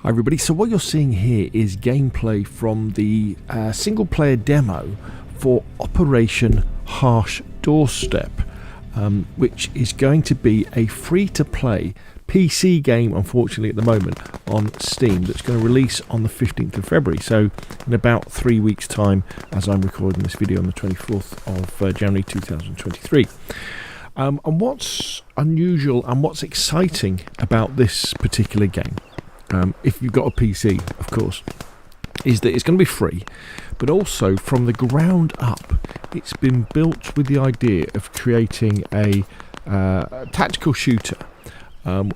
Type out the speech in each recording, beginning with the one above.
Hi everybody, so what you're seeing here is gameplay from the single player demo for Operation Harsh Doorstop, which is going to be a free to play PC game, unfortunately at the moment, on Steam, that's going to release on the 15th of February, so in about 3 weeks time, as I'm recording this video on the 24th of January 2023. And what's unusual and what's exciting about this particular game, if you've got a PC, of course, is that it's going to be free, but also from the ground up, it's been built with the idea of creating a tactical shooter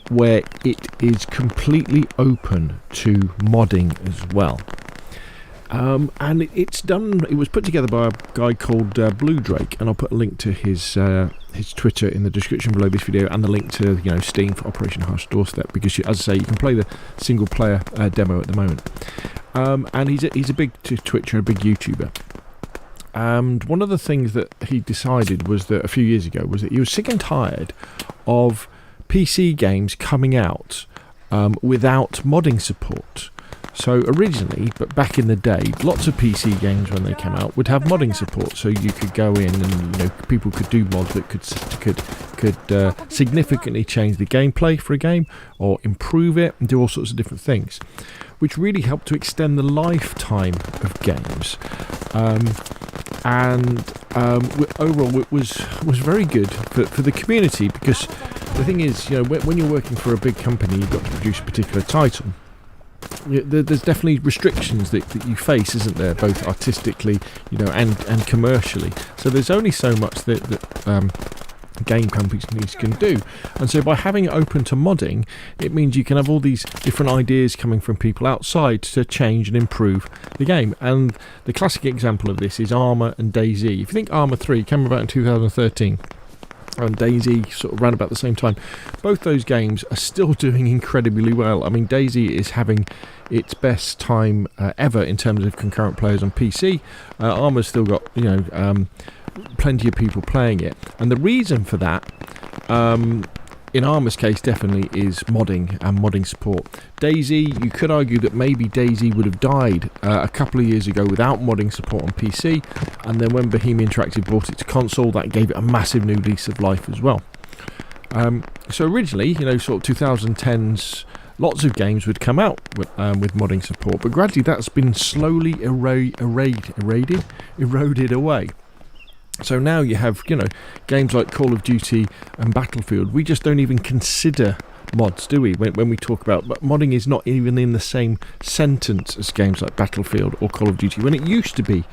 where it is completely open to modding as well. And it was put together by a guy called Blue Drake, and I'll put a link to his Twitter in the description below this video, and the link to Steam for Operation Harsh Doorstop, because as I say, you can play the single player demo at the moment. And he's a big Twitcher, a big YouTuber. And one of the things that he decided was that a few years ago was that he was sick and tired of PC games coming out without modding support. So originally, but back in the day, lots of PC games when they came out would have modding support, so you could go in and people could do mods that could significantly change the gameplay for a game or improve it and do all sorts of different things, which really helped to extend the lifetime of games. Overall, it was very good for the community, because the thing is, when you're working for a big company, you've got to produce a particular title. There's definitely restrictions that you face, isn't there, both artistically, and commercially. So there's only so much that game companies can do, and so by having it open to modding, it means you can have all these different ideas coming from people outside to change and improve the game. And the classic example of this is Armour and DayZ. If you think Armour 3 came about in 2013, and DayZ sort of ran about the same time, both those games are still doing incredibly well. I mean, DayZ is having its best time ever in terms of concurrent players on PC. Armour's still got plenty of people playing it, and the reason for that, in Armour's case, definitely is modding and modding support. DayZ, you could argue that maybe DayZ would have died a couple of years ago without modding support on PC, and then when Bohemia Interactive brought it to console, that gave it a massive new lease of life as well. So originally, sort of 2010s, lots of games would come out with modding support, but gradually that's been slowly eroded away. So now you have, games like Call of Duty and Battlefield. We just don't even consider mods, do we? When we talk about, but modding is not even in the same sentence as games like Battlefield or Call of Duty, when it used to be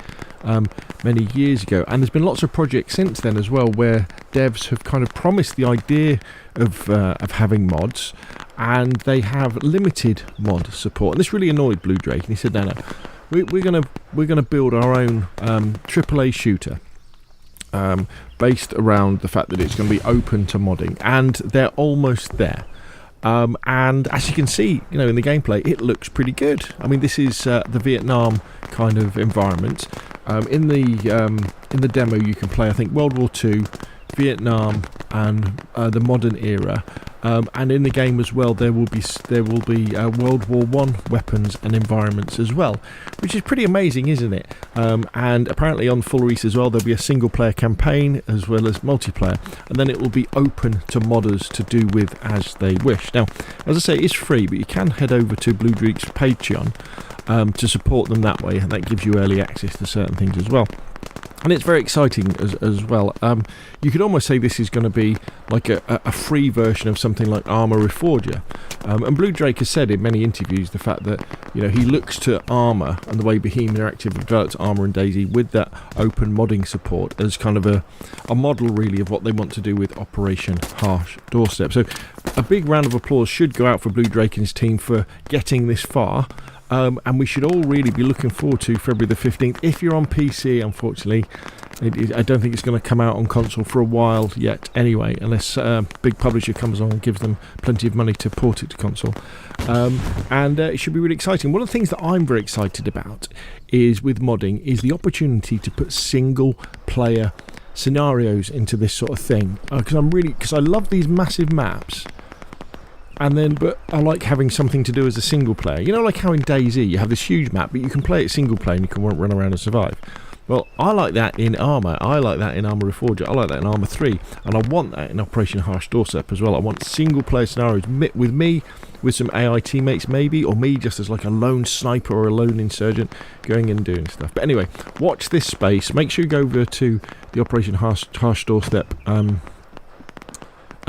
many years ago. And there's been lots of projects since then as well, where devs have kind of promised the idea of having mods, and they have limited mod support. And this really annoyed Blue Drake, and he said, no, we're gonna build our own AAA shooter. Based around the fact that it's going to be open to modding, and they're almost there. And as you can see, in the gameplay, it looks pretty good. I mean, this is the Vietnam kind of environment. In the demo, you can play, I think, World War II, Vietnam, and the modern era. And in the game as well, there will be World War I weapons and environments as well, which is pretty amazing, isn't it? And apparently on full release as well, there'll be a single player campaign as well as multiplayer, and then it will be open to modders to do with as they wish. Now, as I say, it's free, but you can head over to Blue Drake's Patreon to support them that way, and that gives you early access to certain things as well. And it's very exciting as well. You could almost say this is going to be like a free version of something like Armour Reforger. And Blue Drake has said in many interviews the fact that he looks to Armour and the way Bohemia Interactive have developed Armour and DayZ with that open modding support as kind of a model really of what they want to do with Operation Harsh Doorstop. So a big round of applause should go out for Blue Drake and his team for getting this far. And we should all really be looking forward to February the 15th. If you're on PC, unfortunately, I don't think it's going to come out on console for a while yet anyway, unless a big publisher comes along and gives them plenty of money to port it to console. And it should be really exciting. One of the things that I'm very excited about is with modding is the opportunity to put single player scenarios into this sort of thing. Because I love these massive maps. And then, but I like having something to do as a single player. You know, like how in DayZ you have this huge map, but you can play it single player and you can run around and survive. Well, I like that in Armour. I like that in Armour Reforger. I like that in Armour 3. And I want that in Operation Harsh Doorstop as well. I want single player scenarios with me, with some AI teammates maybe, or me just as like a lone sniper or a lone insurgent going in and doing stuff. But anyway, watch this space. Make sure you go over to the Operation Harsh Doorstop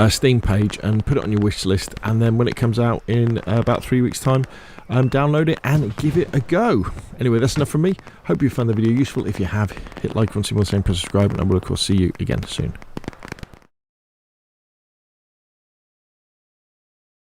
Steam page and put it on your wish list, and then when it comes out in about 3 weeks time, download it and give it a go. Anyway, that's enough from me. Hope you found the video useful. If you have, hit like, want to see more, same, press subscribe, and I will of course see you again soon.